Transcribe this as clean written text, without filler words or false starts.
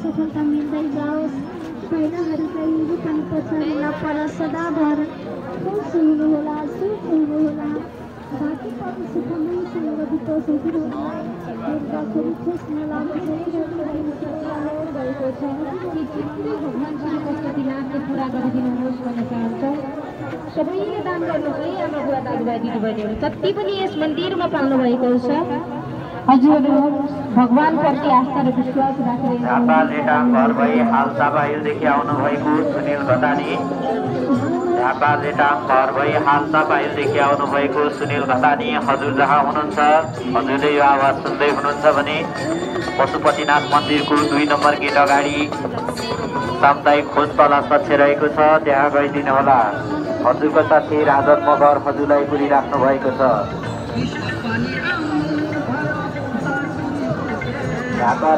सफलता मिल्दै जाओस् पहिलाहरूकै रूपन पछाडा पर सदाभर खुश हुनुहोला सुख हुनुहोला बाँकी पर्ने सुखमै सँग बितोस् हजुरहरूलाई हेर्दाखेरि खुस नलागोस् भएको छ भगवान श्री पशुपतिनाथले पुरा गरिदिनुहोस् भन्न चाहन्छौँ। सबैले दान गर्नुहोस् है हाम्रो बुवा दाजुभाइ दिदीबहिनीहरू जति पनि यस मन्दिरमा पाल्नु भएको छ। हजुरहरू भगवानप्रति आस्था र विश्वास राखेर घर भई हाल तपाईँदेखि आउनुभएको सुनिल घतानी घर भई हाल तपाईँदेखि आउनुभएको सुनिल घतानी हजुर जहाँ हुनुहुन्छ हजुरले यो आवाज सुन्दै हुनुहुन्छ भने पशुपतिनाथ मन्दिरको 2 नम्बर गेट अगाडि सामुदायिक खोज तलास कक्ष रहेको छ, त्यहाँ गइदिनु होला। हजुरको साथी राजन मगर हजुरलाई पुरिराख्नु भएको छ। ढाका